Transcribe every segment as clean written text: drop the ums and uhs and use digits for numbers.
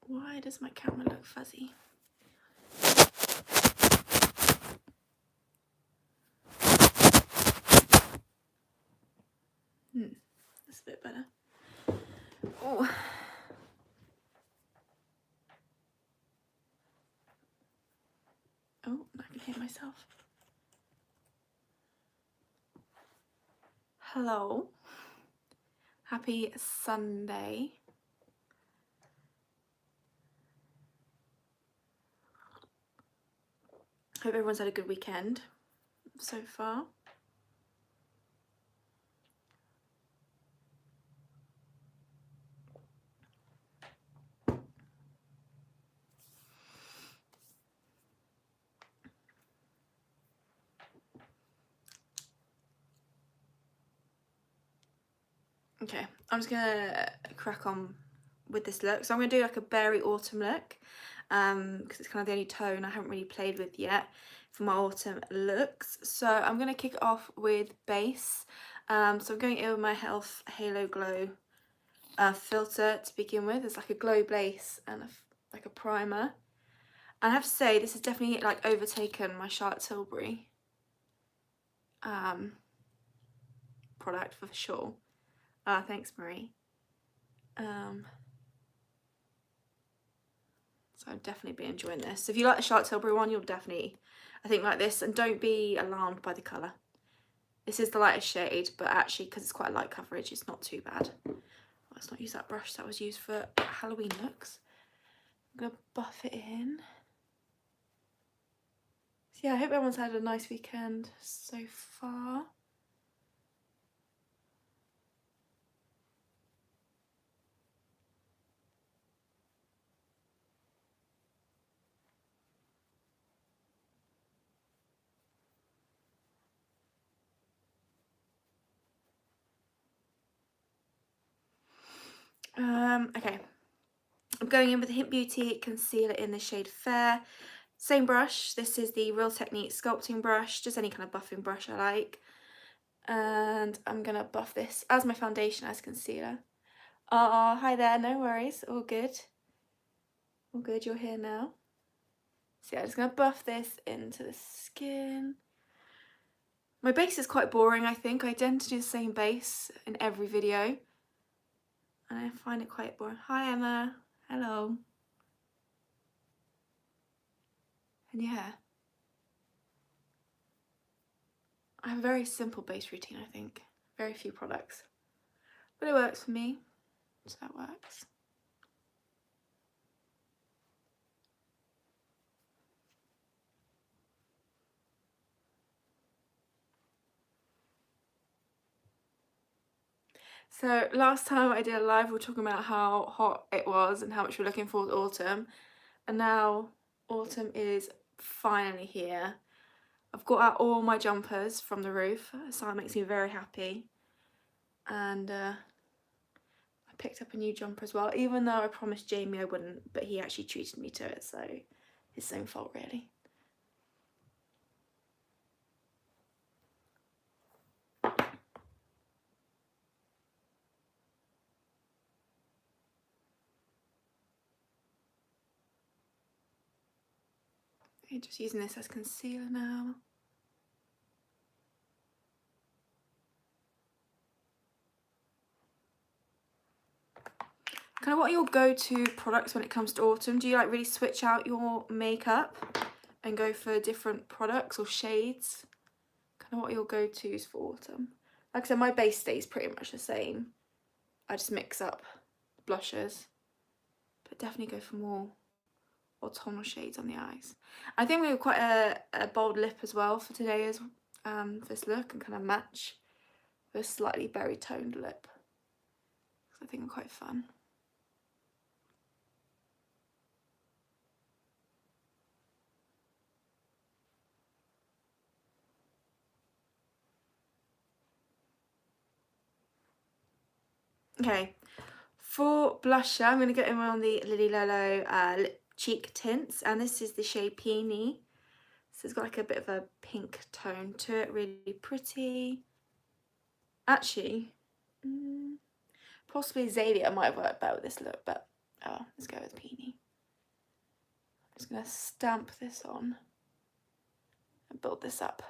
Why does my camera look fuzzy? That's a bit better. Oh. Oh, I can hear myself. Hello. Happy Sunday. Hope everyone's had a good weekend so far. Okay, I'm just gonna crack on with this look. So I'm gonna do like a berry autumn look, because it's kind of the only tone I haven't really played with yet for my autumn looks. So I'm gonna kick it off with base. So I'm going in with my Health Halo Glow filter to begin with. It's like a glow base and like a primer. And I have to say, this has definitely like overtaken my Charlotte Tilbury product for sure. Thanks, Marie. So I'd definitely be enjoying this. So if you like the Charlotte Tilbury one, you'll definitely, I think, like this. And don't be alarmed by the colour. This is the lightest shade, but actually, because it's quite a light coverage, it's not too bad. Let's not use that brush that was used for Halloween looks. I'm going to buff it in. So yeah, I hope everyone's had a nice weekend so far. Okay, I'm going in with the Hint Beauty concealer in the shade Fair. Same brush. This is the Real Technique sculpting brush, just any kind of buffing brush I like. And I'm gonna buff this as my foundation as concealer. Hi there, no worries, all good. All good, you're here now. So yeah, I'm just gonna buff this into the skin. My base is quite boring, I think. I tend to do the same base in every video. And I find it quite boring. Hi Emma, hello. And yeah. I have a very simple base routine, I think. Very few products. But it works for me, so that works. So last time I did a live, we were talking about how hot it was and how much we're looking forward to autumn. And now autumn is finally here. I've got out all my jumpers from the roof, so that makes me very happy. And I picked up a new jumper as well, even though I promised Jamie I wouldn't, but he actually treated me to it, so his own fault really. Okay, just using this as concealer now. Kind of what are your go-to products when it comes to autumn? Do you like really switch out your makeup and go for different products or shades? Kind of what are your go-tos for autumn? Like I said, my base stays pretty much the same. I just mix up blushes, but definitely go for more autumnal shades on the eyes. I think we have quite a bold lip as well for today's this look, and kind of match with a slightly berry toned lip. I think I'm quite fun. Okay, for blusher, I'm going to get in on the Lily Lolo Cheek Tints, and this is the shade Peony. So it's got like a bit of a pink tone to it, really pretty. Actually, possibly Azalea might work better with this look, but oh, let's go with Peony. just going to stamp this on and build this up.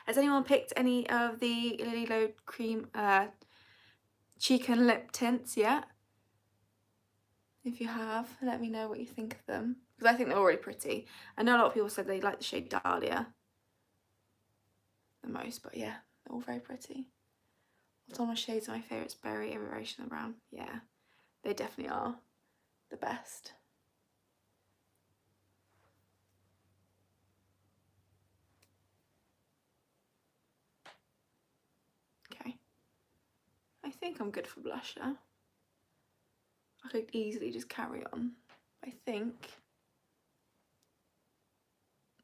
Has anyone picked any of the Lily Low cream cheek and lip tints yet? If you have, let me know what you think of them, because I think they're already pretty. I know a lot of people said they like the shade Dahlia the most, but yeah, they're all very pretty. What's on my shades are my favourites? Berry, Aeration and Brown. Yeah, they definitely are the best. Okay, I think I'm good for blusher. I could easily just carry on. I think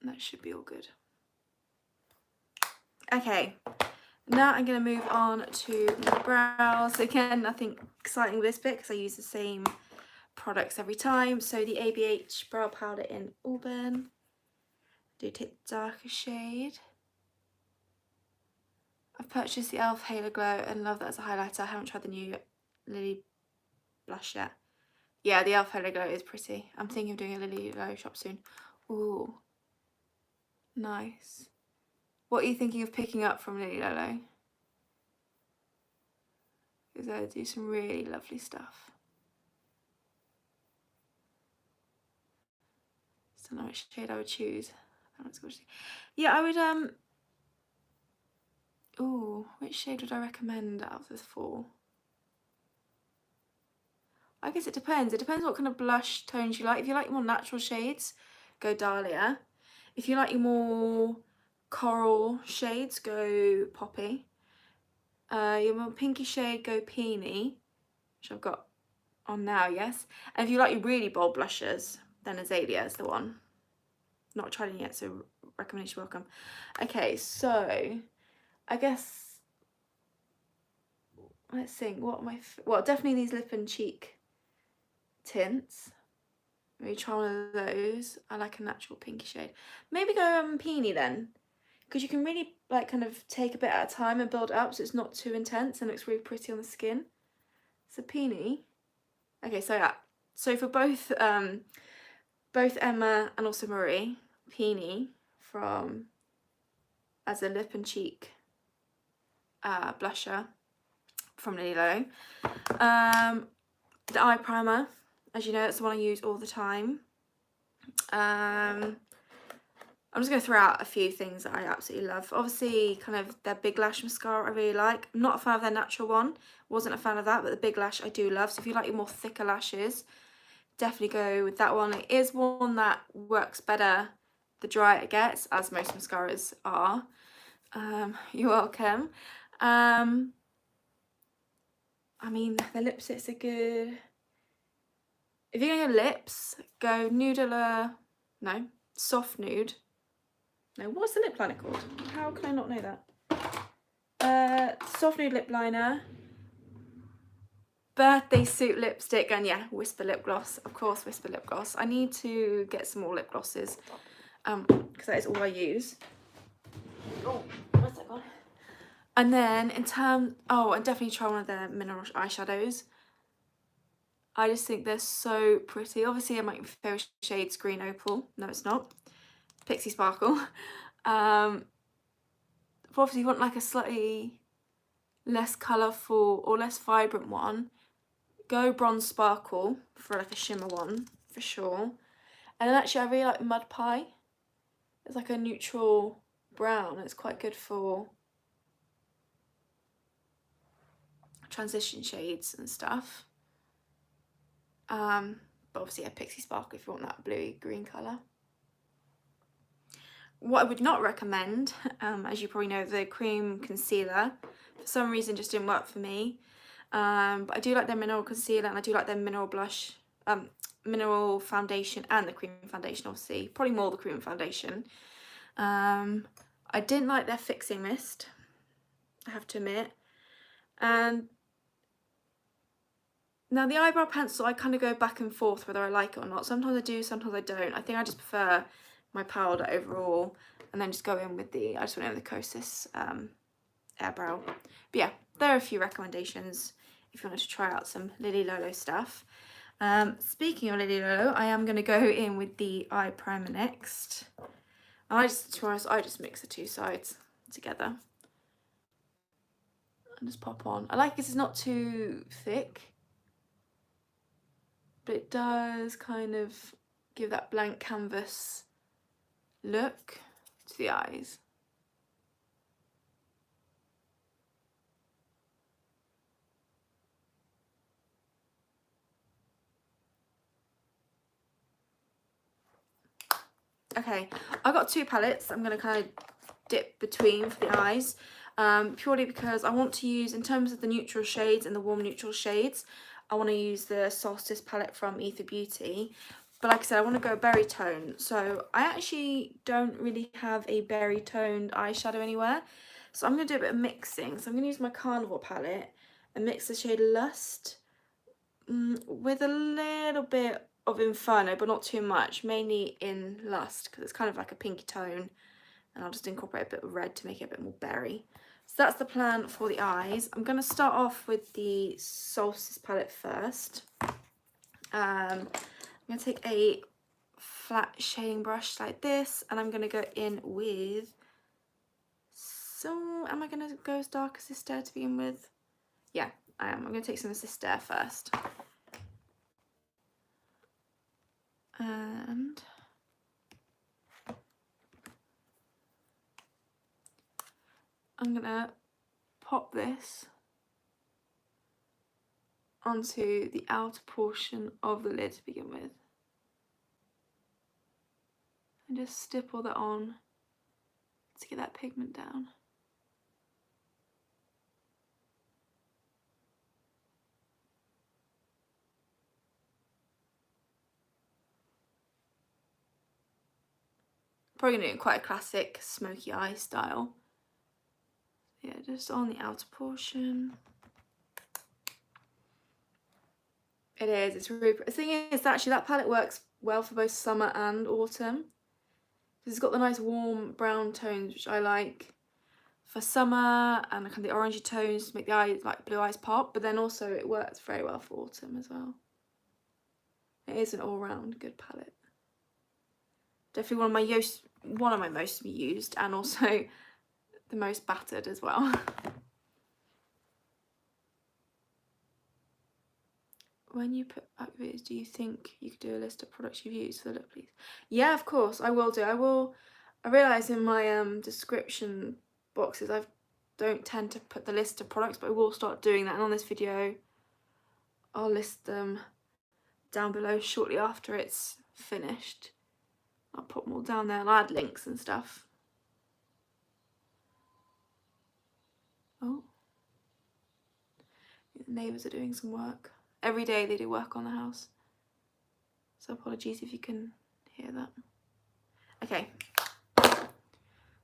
that should be all good. Okay, now I'm going to move on to my brows. Again, nothing exciting with this bit because I use the same products every time. So the ABH brow powder in Auburn. Do take the darker shade. I've purchased the e.l.f. Halo Glow and love that as a highlighter. I haven't tried the new Lily blush yet. Yeah, the e.l.f. Halo Glow is pretty. I'm thinking of doing a Lily Glow shop soon. Ooh, nice. What are you thinking of picking up from Lily Lolo? Because they do some really lovely stuff. Just don't know which shade I would choose. Yeah, I would ooh, which shade would I recommend out of the 4? I guess it depends. It depends what kind of blush tones you like. If you like more natural shades, go Dahlia. If you like your more coral shades, go Poppy. Your more pinky shade, go Peony, which I've got on now, yes. And if you like your really bold blushes, then Azalea is the one. Not tried it yet, so recommendation welcome. Okay, so I guess let's think. What am I? Well, definitely these lip and cheek tints. Maybe try one of those. I like a natural pinky shade. Maybe go Peony then, because you can really like kind of take a bit at a time and build up, so it's not too intense and looks really pretty on the skin. So Peony. Okay, so yeah. So for both Emma and also Marie, Peony from as a lip and cheek blusher from Lily Low. The eye primer, as you know, that's the one I use all the time. I'm just going to throw out a few things that I absolutely love. Obviously, kind of their Big Lash mascara I really like. I'm not a fan of their natural one. Wasn't a fan of that, but the Big Lash I do love. So if you like your more thicker lashes, definitely go with that one. It is one that works better the drier it gets, as most mascaras are. You're welcome. I mean, the lipsticks are good. If you're going to go lips, go Noodler, no, Soft Nude. No, what's the lip liner called? How can I not know that? Soft Nude lip liner, birthday suit lipstick, and yeah, Whisper lip gloss. Of course, Whisper lip gloss. I need to get some more lip glosses, because that is all I use. Oh, where's that gone? And then in terms, oh, and definitely try one of their mineral eyeshadows. I just think they're so pretty. Obviously, my favourite shade's Green Opal. No, it's not. Pixie Sparkle. But obviously, you want like a slightly less colourful or less vibrant one, go Bronze Sparkle for like a shimmer one, for sure. And then actually, I really like Mud Pie. It's like a neutral brown. It's quite good for transition shades and stuff. But obviously a Pixie Sparkle if you want that bluey green colour. What I would not recommend, as you probably know, the cream concealer. For some reason just didn't work for me. But I do like their mineral concealer and I do like their mineral blush, mineral foundation and the cream foundation obviously. Probably more the cream foundation. I didn't like their fixing mist, I have to admit. And now the eyebrow pencil, I kind of go back and forth whether I like it or not. Sometimes I do, sometimes I don't. I think I just prefer my powder overall, and then just go in with the, I just went in with the Kosas Eyebrow. But yeah, there are a few recommendations if you wanted to try out some Lily Lolo stuff. Speaking of Lily Lolo, I am going to go in with the eye primer next. To be honest, I just mix the two sides together and just pop on. I like this, it's not too thick, but it does kind of give that blank canvas look to the eyes. Okay, I've got two palettes I'm going to kind of dip between for the eyes, purely because I want to use, in terms of the neutral shades and the warm neutral shades, I want to use the Solstice palette from Ether Beauty. But like I said, I want to go berry tone, so I actually don't really have a berry toned eyeshadow anywhere, so I'm going to do a bit of mixing. So I'm going to use my Carnival palette and mix the shade Lust with a little bit of Inferno, but not too much, mainly in Lust because it's kind of like a pinky tone, and I'll just incorporate a bit of red to make it a bit more berry. So that's the plan for the eyes. I'm going to start off with the Solstice palette first. I'm going to take a flat shading brush like this, and I'm going to go in with, so am I going to go as dark as Sister to begin with? Yeah, I am. I'm going to take some of Sister first. And I'm going to pop this onto the outer portion of the lid to begin with. And just stipple that on to get that pigment down. Probably going to do quite a classic smoky eye style. Yeah, just on the outer portion. It is, it's really pretty. The thing is, actually that palette works well for both summer and autumn. Because it's got the nice warm brown tones, which I like for summer, and kind of the orangey tones to make the eyes, like blue eyes, pop. But then also it works very well for autumn as well. It is an all-round good palette. Definitely one of my most used, and also the most battered as well. When you put up videos, do you think you could do a list of products you've used for the look, please? Yeah, of course, I will do. I realise in my description boxes I don't tend to put the list of products, but I will start doing that. And on this video, I'll list them down below shortly after it's finished. I'll put them all down there and I'll add links and stuff. Oh, the neighbours are doing some work. Every day they do work on the house. So apologies if you can hear that. Okay.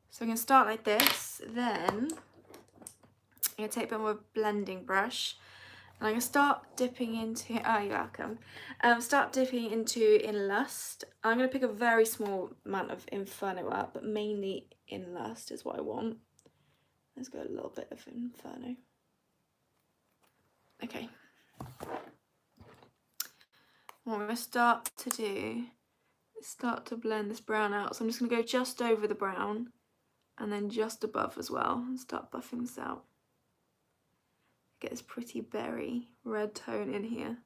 So I'm going to start like this. Then I'm going to take a bit more of a blending brush. And I'm going to start dipping into, oh, you're welcome. Start dipping into in Lust. I'm going to pick a very small amount of Inferno up, but mainly in Lust is what I want. Let's go a little bit of Inferno. Okay. What I'm going to start to do is start to blend this brown out. So I'm just going to go just over the brown and then just above as well and start buffing this out. Get this pretty berry red tone in here.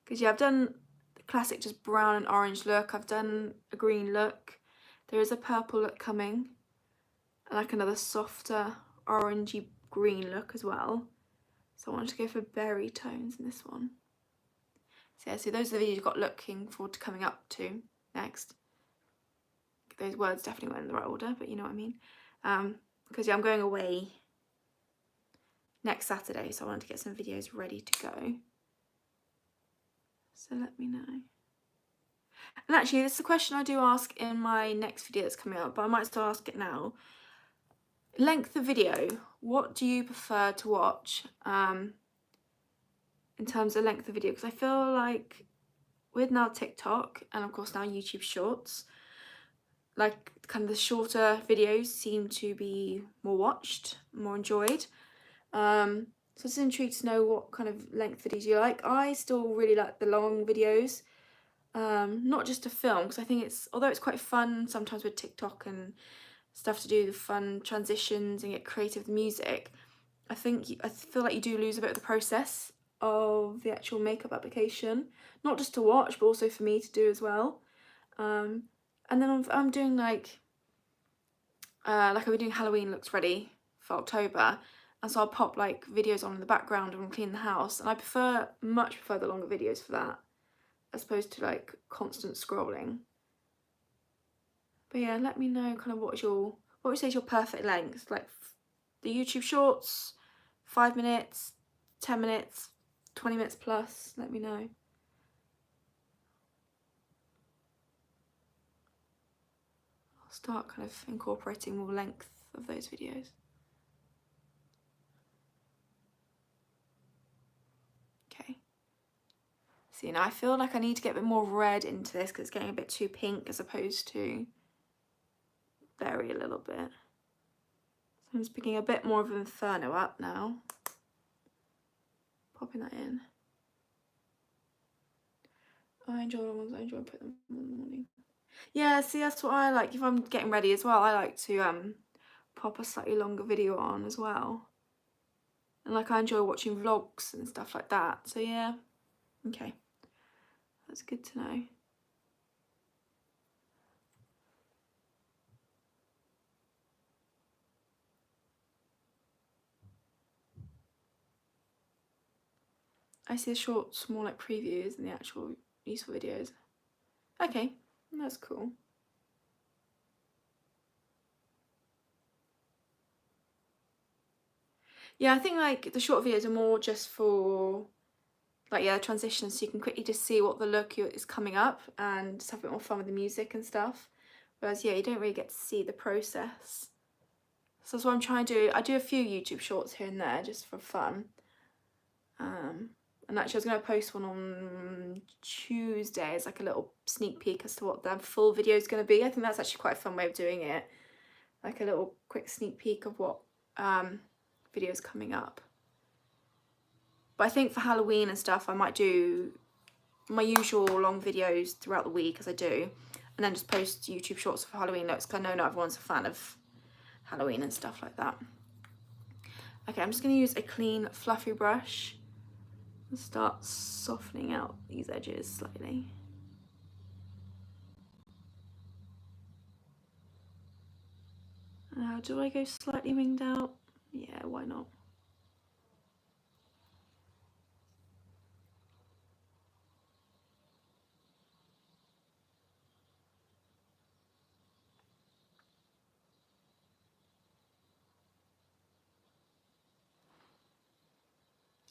Because yeah, I've done the classic just brown and orange look. I've done a green look. There is a purple look coming. And like another softer orangey green look as well. So I wanted to go for berry tones in this one. So yeah, so those are the videos you've got looking forward to coming up to next. Those words definitely weren't in the right order, but you know what I mean. Because yeah, I'm going away next Saturday, so I wanted to get some videos ready to go. So let me know. And actually, this is a question I do ask in my next video that's coming up, but I might still ask it now. Length of video, what do you prefer to watch in terms of length of video? Because I feel like with now TikTok and of course now YouTube Shorts, like kind of the shorter videos seem to be more watched, more enjoyed. So I'm just intrigued to know what kind of length videos you like. I still really like the long videos, not just to film, because I think although it's quite fun sometimes with TikTok and stuff to do the fun transitions and get creative with music, I feel like you do lose a bit of the process of the actual makeup application, not just to watch but also for me to do as well. And then I'm doing like I'll be doing Halloween looks ready for October, and so I'll pop like videos on in the background when I'm cleaning the house, and I much prefer the longer videos for that as opposed to like constant scrolling. But yeah, let me know kind of what would you say is your perfect length, like the YouTube shorts, 5 minutes, 10 minutes, 20 minutes plus. Let me know. I'll start kind of incorporating more length of those videos. Okay. See, now I feel like I need to get a bit more red into this because it's getting a bit too pink as opposed to berry a little bit. So I'm just picking a bit more of an Inferno up now. Popping that in. I enjoy the ones I enjoy putting them in the morning. Yeah, see, that's what I like. If I'm getting ready as well, I like to pop a slightly longer video on as well. And like I enjoy watching vlogs and stuff like that. So yeah, okay. That's good to know. I see the shorts more like previews than the actual useful videos. Okay, that's cool. Yeah, I think like the short videos are more just for like, yeah, transitions, so you can quickly just see what the look is coming up and just have a bit more fun with the music and stuff. Whereas yeah, you don't really get to see the process. So that's what I'm trying to do. I do a few YouTube shorts here and there just for fun. And actually I was going to post one on Tuesday as like a little sneak peek as to what the full video is going to be. I think that's actually quite a fun way of doing it. Like a little quick sneak peek of what video is coming up. But I think for Halloween and stuff, I might do my usual long videos throughout the week as I do, and then just post YouTube shorts for Halloween looks, because I know not everyone's a fan of Halloween and stuff like that. Okay, I'm just going to use a clean fluffy brush and start softening out these edges slightly. Do I go slightly winged out? Yeah, why not?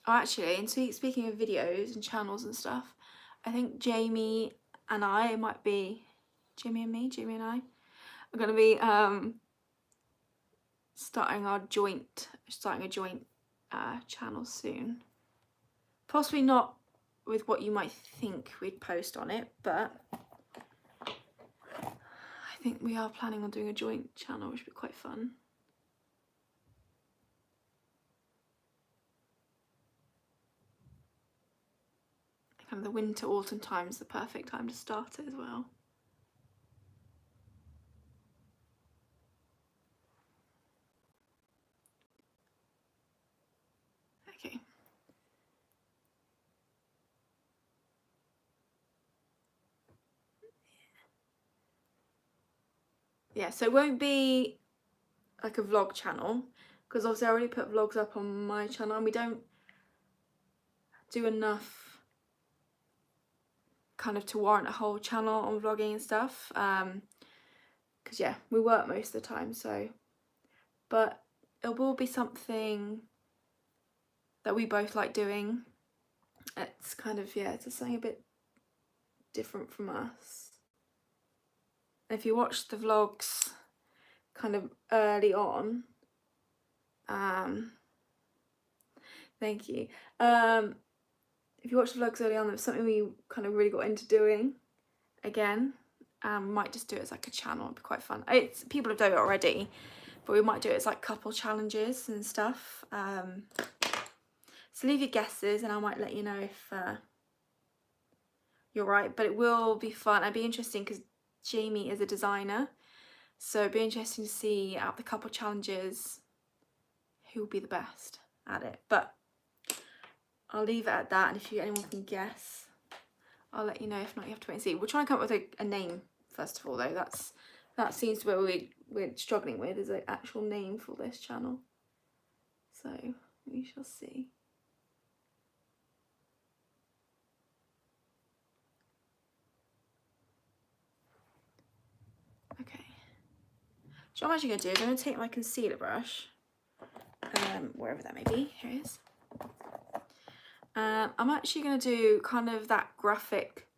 Oh, actually, and speaking of videos and channels and stuff, I think Jamie and I are going to be starting a joint channel soon. Possibly not with what you might think we'd post on it, but I think we are planning on doing a joint channel, which would be quite fun. Kind of the winter autumn time is the perfect time to start it as well. Okay. Yeah, so it won't be like a vlog channel, because obviously I already put vlogs up on my channel and we don't do enough kind of to warrant a whole channel on vlogging and stuff, because yeah, we work most of the time, so, but it will be something that we both like doing. It's kind of, yeah, it's something a bit different from us. And if you watch the vlogs kind of early on, thank you. If you watch the vlogs early on, it was something we kind of really got into doing again. We might just do it as like a channel. It'd be quite fun. People have done it already, but we might do it as like couple challenges and stuff. So leave your guesses and I might let you know if you're right, but it will be fun. It'd be interesting because Jamie is a designer, so it'd be interesting to see out of the couple challenges who will be the best at it. But I'll leave it at that, and if anyone can guess, I'll let you know. If not, you have to wait and see. We'll try and come up with a name first of all, though. That seems to be what we're struggling with, is an actual name for this channel. So we shall see. Okay. So what I'm actually going to do is I'm going to take my concealer brush, wherever that may be. Here it is. I'm actually going to do kind of that graphic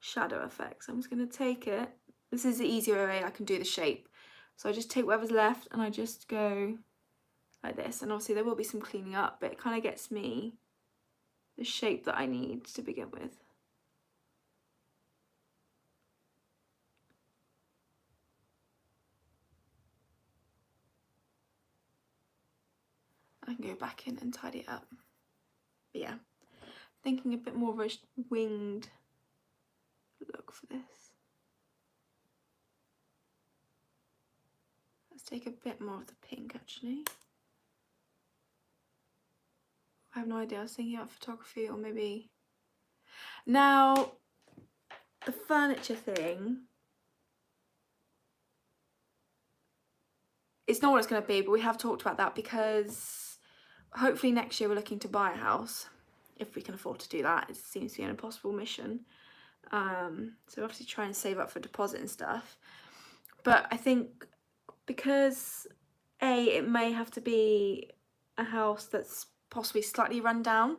shadow effect. So I'm just going to take it. This is the easier way I can do the shape. So I just take whatever's left and I just go like this. And obviously there will be some cleaning up, but it kind of gets me the shape that I need to begin with. I can go back in and tidy it up. But yeah, thinking a bit more of a winged look for this. Let's take a bit more of the pink actually. I have no idea. I was thinking about photography or maybe... Now, the furniture thing, it's not what it's going to be, but we have talked about that because hopefully next year we're looking to buy a house, if we can afford to do that. It seems to be an impossible mission. So obviously try and save up for deposit and stuff. But I think because it may have to be a house that's possibly slightly run down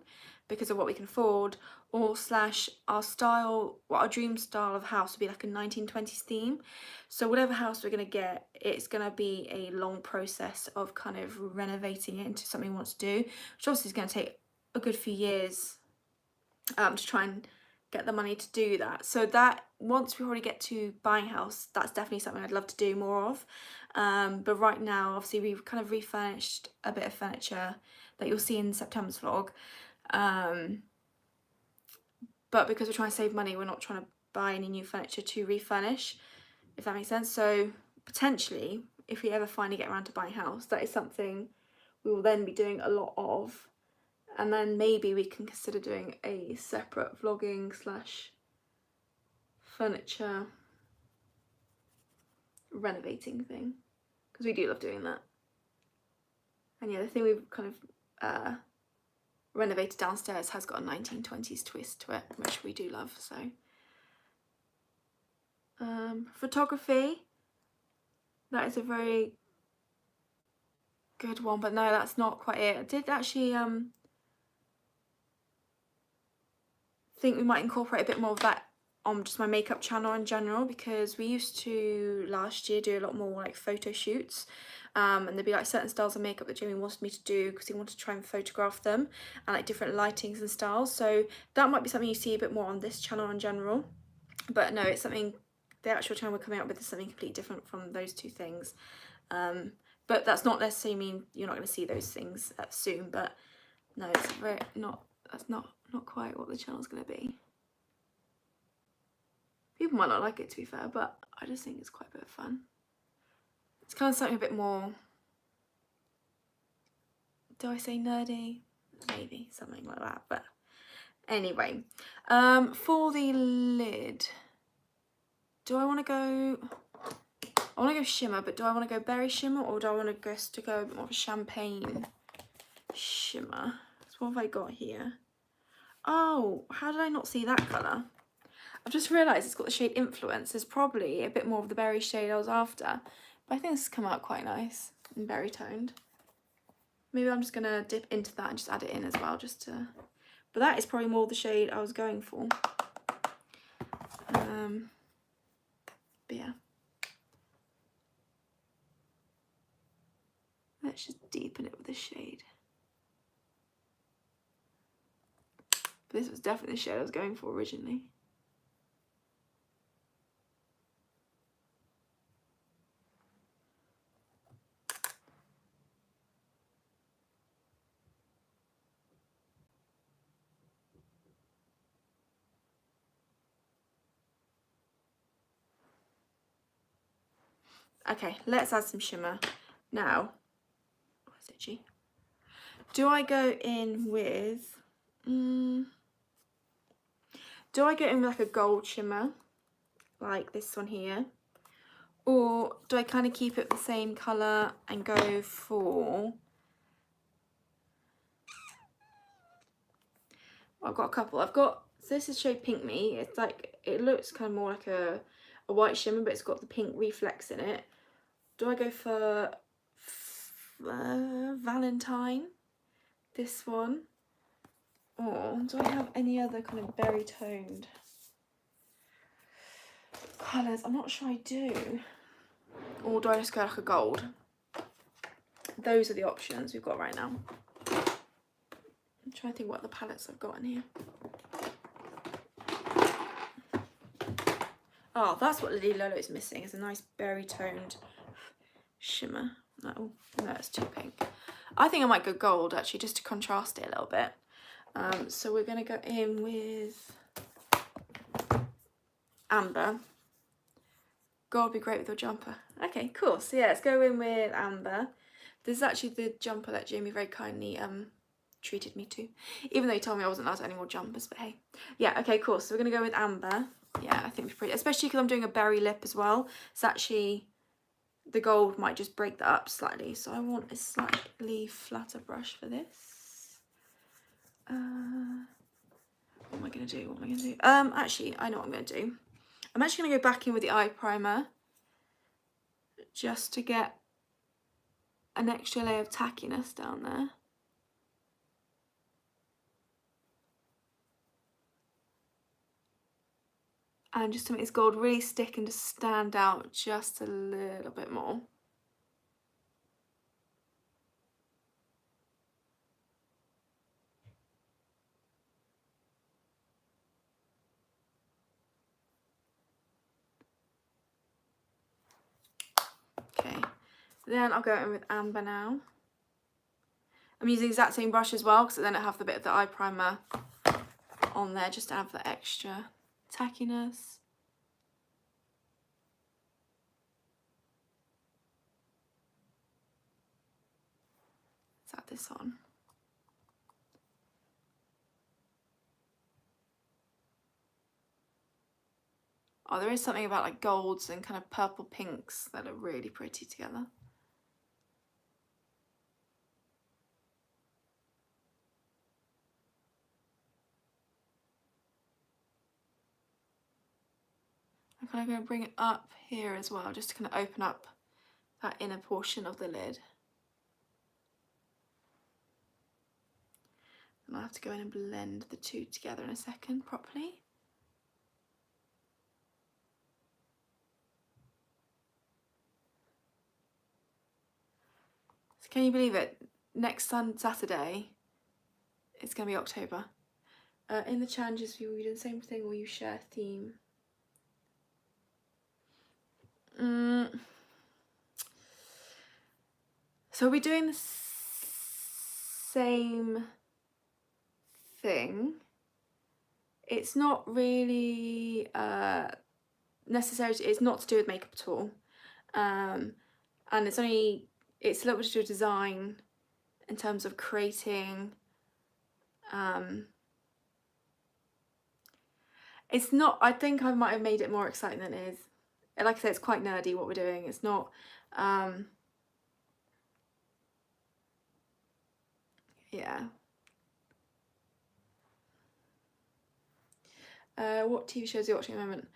because of what we can afford, or slash our style, what our dream style of house would be like a 1920s theme. So whatever house we're going to get, it's going to be a long process of kind of renovating it into something we want to do, which obviously is going to take a good few years to try and get the money to do that. So that once we already get to buying a house, that's definitely something I'd love to do more of. But right now, obviously, we've kind of refurnished a bit of furniture that you'll see in September's vlog. But because we're trying to save money, we're not trying to buy any new furniture to refurnish, if that makes sense. So potentially, if we ever finally get around to buying a house, that is something we will then be doing a lot of. And then maybe we can consider doing a separate vlogging slash furniture renovating thing, because we do love doing that. And yeah, the thing we've kind of renovated downstairs has got a 1920s twist to it, which we do love. So photography, that is a very good one, but no, that's not quite it. I did actually think we might incorporate a bit more of that on just my makeup channel in general, because we used to last year do a lot more like photo shoots, and there'd be like certain styles of makeup that Jamie wanted me to do because he wanted to try and photograph them, and like different lightings and styles. So that might be something you see a bit more on this channel in general. But no, it's something, the actual channel we're coming up with is something completely different from those two things. But that's not necessarily mean you're not going to see those things soon. But no, it's very that's not quite what the channel's going to be. People might not like it, to be fair, but I just think it's quite a bit of fun. It's kind of something a bit more, do I say nerdy? Maybe, something like that. But anyway, for the lid, do I want to go... I want to go shimmer, but do I want to go berry shimmer, or do I want to go a bit more of a champagne shimmer? So what have I got here? Oh, how did I not see that colour? I've just realised it's got the shade Influence. There's probably a bit more of the berry shade I was after. But I think this has come out quite nice and berry toned. Maybe I'm just going to dip into that and just add it in as well, just to... But that is probably more the shade I was going for. But yeah. Let's just deepen it with a shade. But this was definitely the shade I was going for originally. Okay, let's add some shimmer. Now, where's it, G? Do I go in with, do I go in with like a gold shimmer, like this one here? Or do I kind of keep it the same colour and go for, I've got a couple. So this is shade Pink Me. It's like, it looks kind of more like a white shimmer, but it's got the pink reflex in it. Do I go for Valentine, this one? Or do I have any other kind of berry toned colours? I'm not sure I do. Or do I just go like a gold? Those are the options we've got right now. I'm trying to think what the palettes I've got in here. Oh, that's what Lily Lolo is missing, is a nice berry toned shimmer. No, it's too pink. I think I might go gold actually, just to contrast it a little bit. So we're going to go in with Amber. Gold would be great with your jumper. Okay, cool. So yeah, let's go in with Amber. This is actually the jumper that Jamie very kindly treated me to, even though he told me I wasn't allowed any more jumpers, but hey. Yeah, okay, cool. So we're going to go with Amber. Yeah, I think it's pretty, especially because I'm doing a berry lip as well. So actually, the gold might just break that up slightly. So I want a slightly flatter brush for this. What am I going to do? Actually, I know what I'm going to do. I'm actually going to go back in with the eye primer just to get an extra layer of tackiness down there. And just to make this gold really stick and just stand out just a little bit more. Okay, then I'll go in with Amber now. I'm using the exact same brush as well, because then I have the bit of the eye primer on there just to have the extra tackiness. Let's add this on. Oh, there is something about like golds and kind of purple pinks that are really pretty together. I'm kind of going to bring it up here as well, just to kind of open up that inner portion of the lid. And I'll have to go in and blend the two together in a second properly. So can you believe it? Next Saturday, it's going to be October. In the challenges, will you do the same thing or you share a theme? So we'll be doing the same thing. It's not really necessary, it's not to do with makeup at all. And it's a little bit to do with design in terms of creating. It's not, I think I might have made it more exciting than it is. Like I said, it's quite nerdy what we're doing. It's not, yeah. What TV shows are you watching at the moment?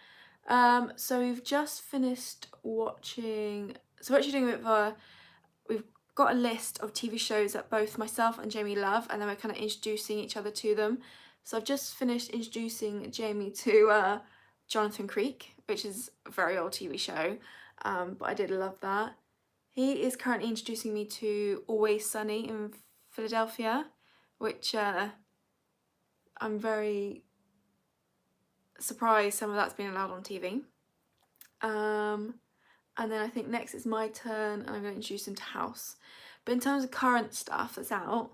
So we've just finished watching, so we're actually doing it for, we've got a list of TV shows that both myself and Jamie love, and then we're kind of introducing each other to them. So I've just finished introducing Jamie to Jonathan Creek, which is a very old TV show, but I did love that. He is currently introducing me to Always Sunny in Philadelphia, which I'm very surprised some of that's been allowed on TV. And then I think next it's my turn and I'm going to introduce him to House. But in terms of current stuff that's out,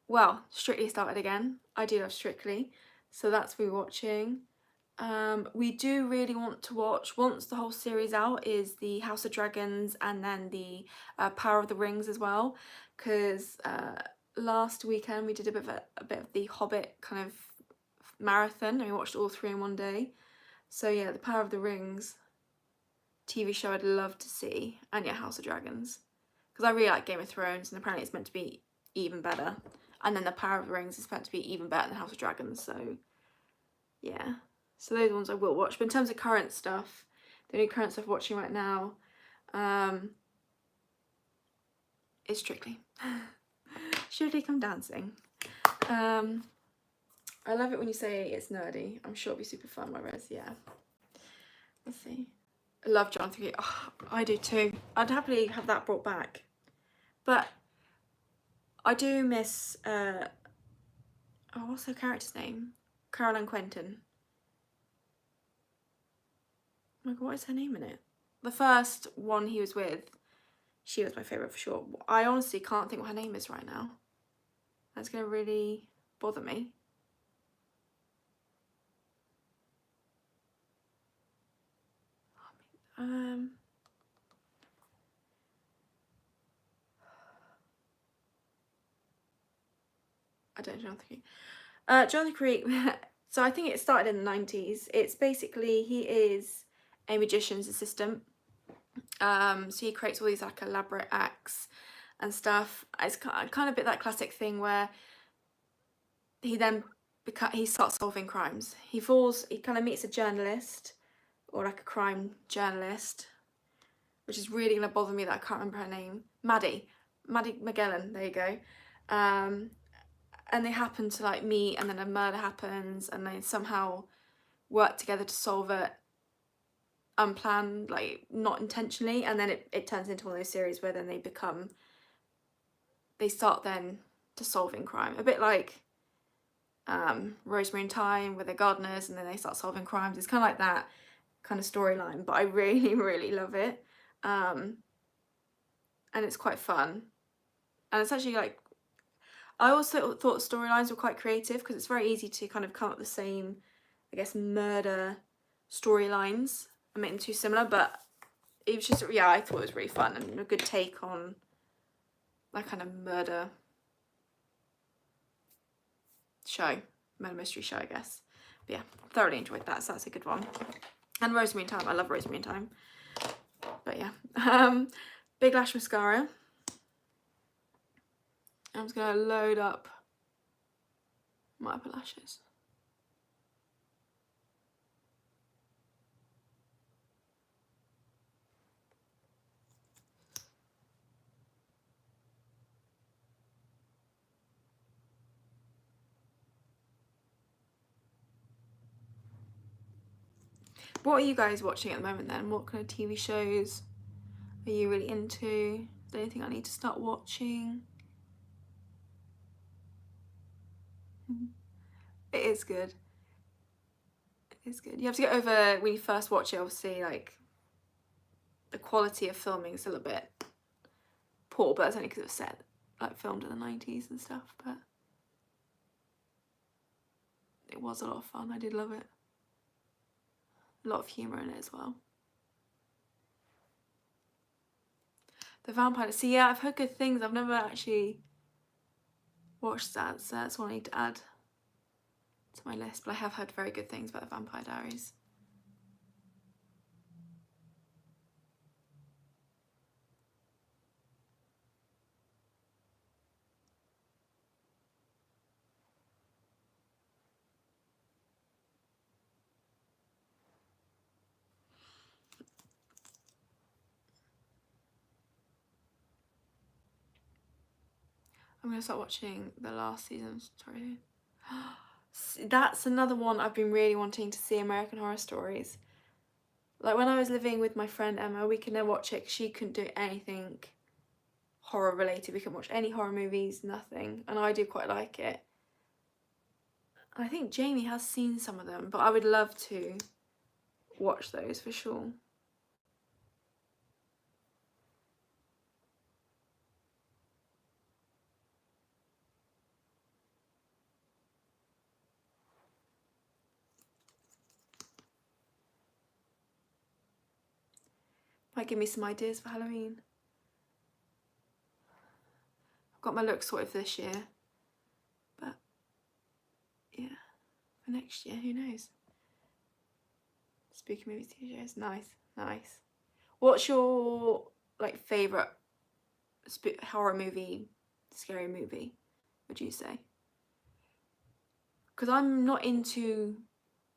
well, Strictly started again. I do love Strictly, so that's what we're watching. We do really want to watch, once the whole series out, is the House of Dragons and then the Power of the Rings as well, because last weekend we did a bit of the Hobbit kind of marathon and we watched all 3 in one day. So yeah, the Power of the Rings TV show I'd love to see, and yeah, House of Dragons, because I really like Game of Thrones and apparently it's meant to be even better, and then the Power of the Rings is meant to be even better than House of Dragons, so yeah. So those ones I will watch. But in terms of current stuff, the only current stuff I'm watching right now is Strictly. Strictly Come Dancing. I love it when you say it's nerdy. I'm sure it'll be super fun, whereas, yeah. Let's see. I love Jonathan Creek. Oh, I do too. I'd happily have that brought back. But I do miss, what's her character's name? Caroline Quentin. Oh my god, what is her name in it? The first one he was with, she was my favourite for sure. I honestly can't think what her name is right now. That's going to really bother me. I don't know. Jonathan Creek, so I think it started in the 90s. It's basically, he is a magician's assistant. So he creates all these like elaborate acts and stuff. It's kind of a bit that classic thing where he then he starts solving crimes. He kind of meets a journalist, or like a crime journalist, which is really going to bother me that I can't remember her name. Maddie Magellan, there you go. And they happen to like meet, and then a murder happens, and they somehow work together to solve it unplanned, like not intentionally, and then it turns into one of those series where then they start then to solving crime. A bit like Rosemary and Thyme, where they're gardeners and then they start solving crimes. It's kind of like that kind of storyline, but I really, really love it. And it's quite fun. And it's actually like, I also thought storylines were quite creative, because it's very easy to kind of come up with the same, I guess, murder storylines and make them too similar, but it was just, yeah, I thought it was really fun and a good take on that kind of murder mystery show, I guess. But yeah, thoroughly enjoyed that, so that's a good one. And Rosemary and Thyme, I love Rosemary and Thyme. But yeah, Big Lash Mascara. I'm just gonna load up my upper lashes. What are you guys watching at the moment then? What kind of TV shows are you really into? Is there anything I need to start watching? It is good. It is good. You have to get over, when you first watch it, obviously, like, the quality of filming is a little bit poor, but that's only because it was set, like, filmed in the 90s and stuff, but it was a lot of fun. I did love it. A lot of humour in it as well. The Vampire. See, yeah, I've heard good things. I've never actually watched that, so that's one I need to add to my list. But I have heard very good things about the Vampire Diaries. I'm going to start watching the last season. Sorry. That's another one I've been really wanting to see, American Horror Stories. Like, when I was living with my friend Emma, we could never watch it because she couldn't do anything horror related. We couldn't watch any horror movies, nothing. And I do quite like it. And I think Jamie has seen some of them, but I would love to watch those for sure. Might give me some ideas for Halloween. I've got my look sorted for this year, but yeah, for next year, who knows? Spooky movies, TV shows, nice, nice. What's your like favourite horror movie, scary movie, would you say? Because I'm not into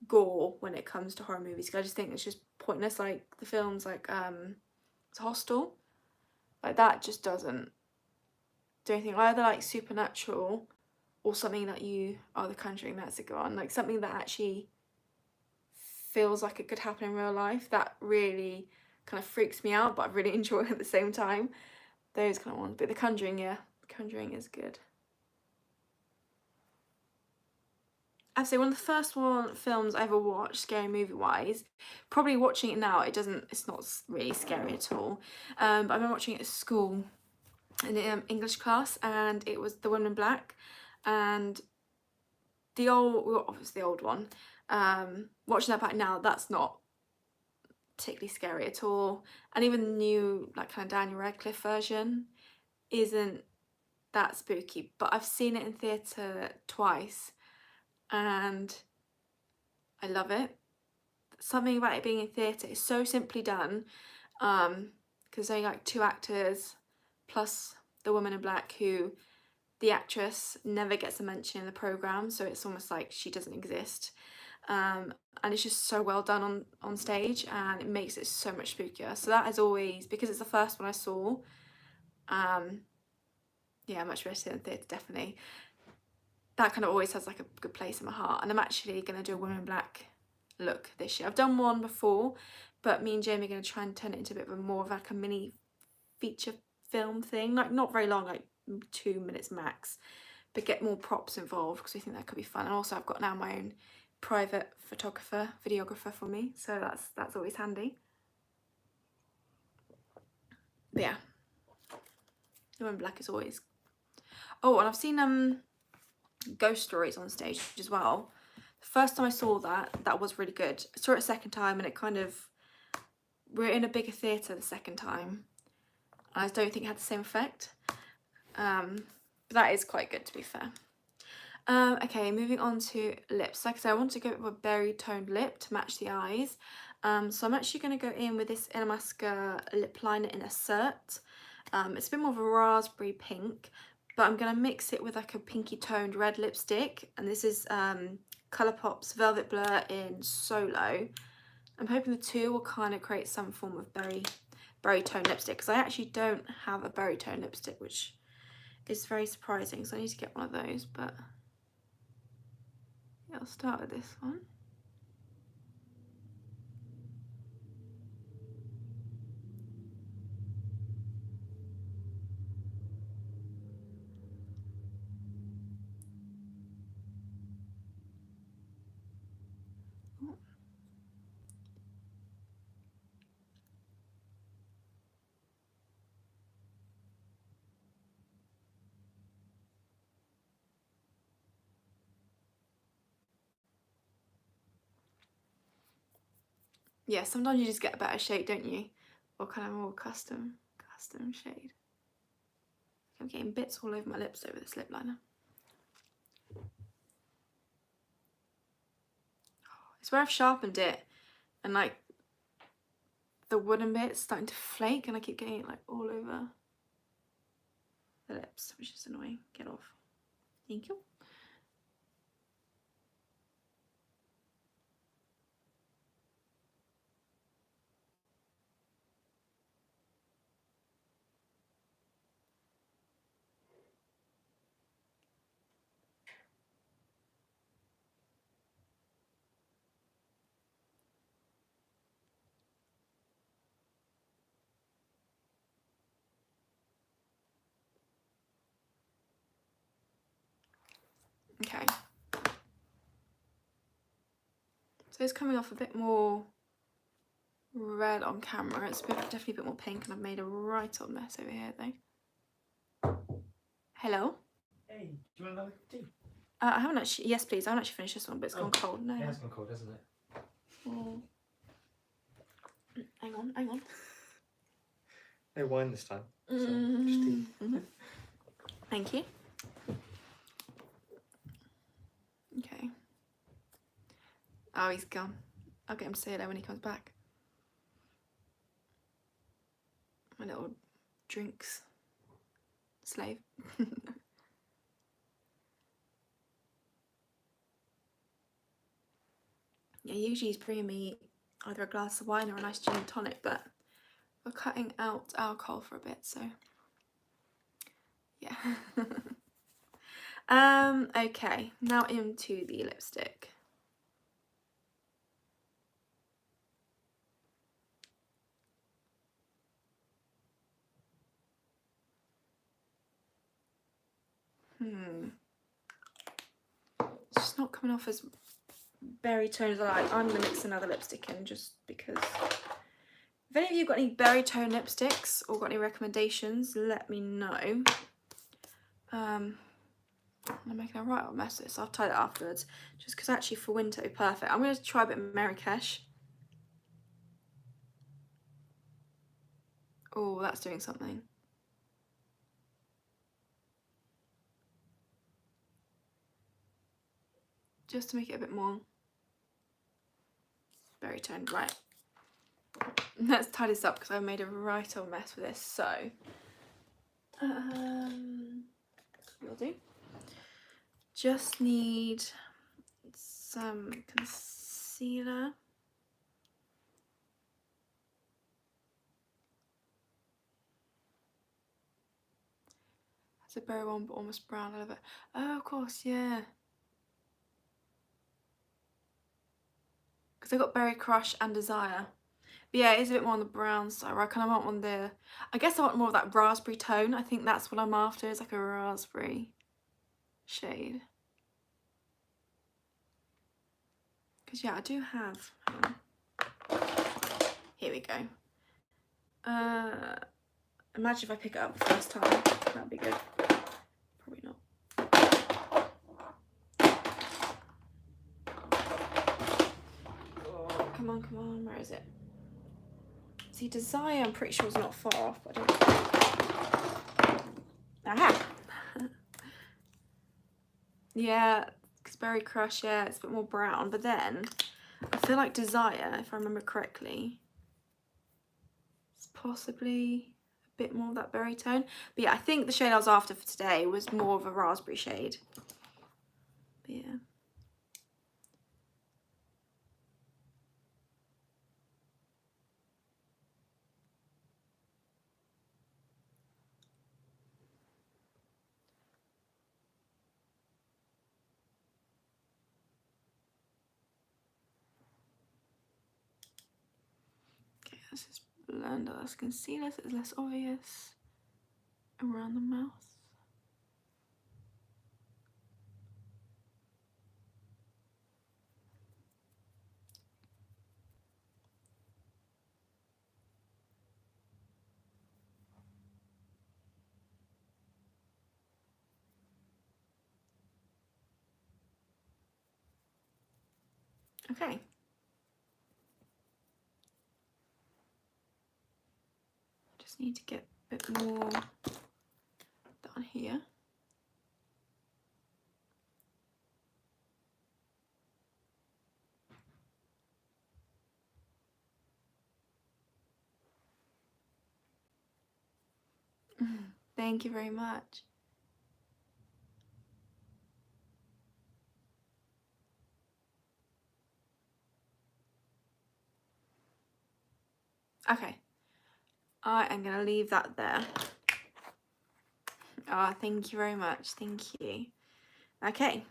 gore when it comes to horror movies, because I just think it's just pointless. Like the films like it's Hostel, like that just doesn't do anything. I either like supernatural or something that The Conjuring, that's a good one, like something that actually feels like it could happen in real life. That really kind of freaks me out, but I really enjoy it at the same time. Those kind of ones. But The Conjuring, yeah, The Conjuring is good. I'd say one of the first films I ever watched, scary movie wise, probably watching it now, it's not really scary at all. But I remember watching it at school in the English class, and it was The Woman in Black, and obviously the old one. Watching that back now, that's not particularly scary at all, and even the new like kind of Daniel Radcliffe version isn't that spooky. But I've seen it in theatre twice, and I love it. Something about it being in theatre is so simply done, because there's only like 2 actors plus the woman in black, who the actress never gets a mention in the programme, so it's almost like she doesn't exist. And it's just so well done on stage, and it makes it so much spookier. So that is always, because it's the first one I saw, yeah, much better in theatre, definitely. That kind of always has like a good place in my heart, and I'm actually going to do a Woman in Black look this year. I've done one before, but me and Jamie are going to try and turn it into a bit of more of like a mini feature film thing, like not very long, like 2 minutes max, but get more props involved, because we think that could be fun. And also I've got now my own private videographer for me, so that's always handy. But yeah, The Woman in Black is always. Oh, and I've seen Ghost Stories on stage as well. The first time I saw that was really good. I saw it a second time, and it kind of, we're in a bigger theatre the second time. I don't think it had the same effect, but that is quite good, to be fair. Okay, moving on to lips. Like I said, I want to go with a berry toned lip to match the eyes. So I'm actually going to go in with this Illamasqua lip liner in Assert. It's a bit more of a raspberry pink, but I'm going to mix it with like a pinky toned red lipstick, and this is Colourpop's Velvet Blur in Solo. I'm hoping the two will kind of create some form of berry tone lipstick, because I actually don't have a berry tone lipstick, which is very surprising, so I need to get one of those. But yeah, I'll start with this one. Yeah, sometimes you just get a better shade, don't you? Or kind of more custom shade. I'm getting bits all over my lips over this lip liner. It's where I've sharpened it, and like the wooden bit's starting to flake, and I keep getting it like all over the lips, which is annoying. Get off. Thank you. Okay. So it's coming off a bit more red on camera. It's definitely a bit more pink, and I've made a right old mess over here though. Hello? Hey, do you want another tea? I haven't actually, yes please, I haven't actually finished this one, but it's gone cold. No. It has gone cold, hasn't it? Oh. Hang on. No wine this time. So just tea. Thank you. Okay. Oh, he's gone. I'll get him to say hello when he comes back. My little drinks slave. Yeah, usually he's bringing me either a glass of wine or a nice gin and tonic, but we're cutting out alcohol for a bit, so yeah. Okay, now into the lipstick. It's just not coming off as berry tone as I like. I'm gonna mix another lipstick in just because. If any of you got any berry tone lipsticks or got any recommendations, let me know. I'm making a right old mess of this. I'll tie that afterwards, just because actually for winter it'd be perfect. I'm going to try a bit of Marrakesh. Oh, that's doing something. Just to make it a bit more berry toned. Right. Let's tie this up because I made a right old mess with this. So, will do. Just need some concealer. It's a berry one, but almost brown. I love it. Oh, of course, yeah. Because I got Berry Crush and Desire. But yeah, it is a bit more on the brown side. I kind of want one there. I guess I want more of that raspberry tone. I think that's what I'm after. Is like a raspberry shade. Because yeah, I do have. Here we go. Imagine if I pick it up the first time. That'd be good. Probably not. Oh, come on, come on. Where is it? See, Desire, I'm pretty sure is not far off, but I don't think. Aha! Yeah, because Berry Crush, yeah, it's a bit more brown, but then I feel like Desire, if I remember correctly, it's possibly a bit more of that berry tone. But yeah, I think the shade I was after for today was more of a raspberry shade. But yeah. Okay, let's just blend out this concealer so it's less obvious around the mouth. Okay. Just need to get a bit more down here. Thank you very much. Okay, I am going to leave that there. Ah, thank you very much. Thank you. Okay.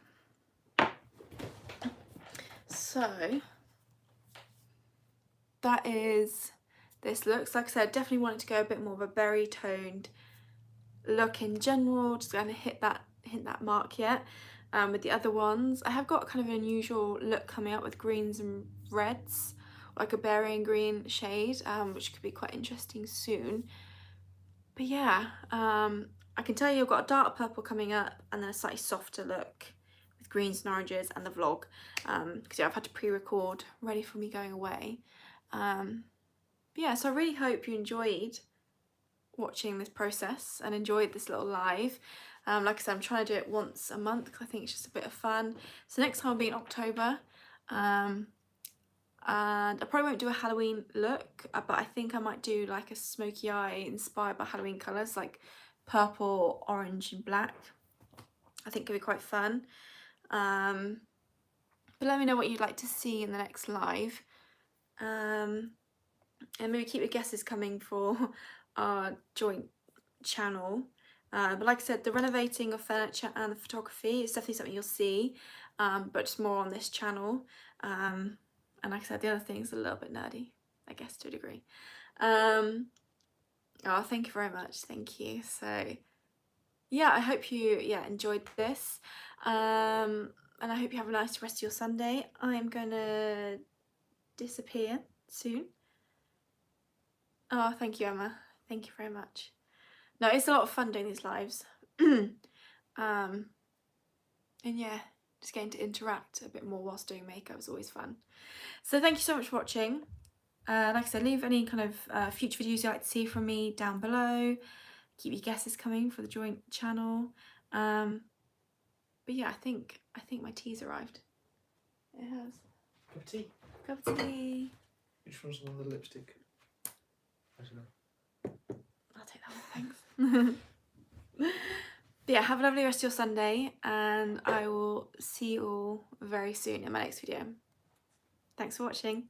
So that is this looks. Like I said, definitely wanted to go a bit more of a berry toned look in general. Just going to hit that mark yet. With the other ones, I have got kind of an unusual look coming up with greens and reds, like a berry and green shade, which could be quite interesting soon. But yeah, I can tell you I've got a dark purple coming up and then a slightly softer look with greens and oranges and the vlog, because yeah, I've had to pre-record ready for me going away. But yeah, so I really hope you enjoyed watching this process and enjoyed this little live. Like I said, I'm trying to do it once a month because I think it's just a bit of fun. So next time will be in October. And I probably won't do a Halloween look, but I think I might do like a smoky eye inspired by Halloween colours, like purple, orange and black. I think it'll be quite fun. But let me know what you'd like to see in the next live. And maybe keep your guesses coming for our joint channel. But like I said, the renovating of furniture and the photography is definitely something you'll see, but just more on this channel. And like I said, the other thing's a little bit nerdy, I guess, to a degree. Oh, thank you very much. Thank you. So yeah, I hope you enjoyed this. And I hope you have a nice rest of your Sunday. I'm gonna disappear soon. Oh, thank you, Emma. Thank you very much. No, it's a lot of fun doing these lives. And yeah, just getting to interact a bit more whilst doing makeup is always fun. So thank you so much for watching. Like I said, leave any kind of future videos you'd like to see from me down below. Keep your guesses coming for the joint channel. But yeah, I think my tea's arrived. It has. Cup of tea. Cup of tea. Which one's on the lipstick? I don't know. I'll take that one, thanks. But yeah, have a lovely rest of your Sunday, and I will see you all very soon in my next video. Thanks for watching.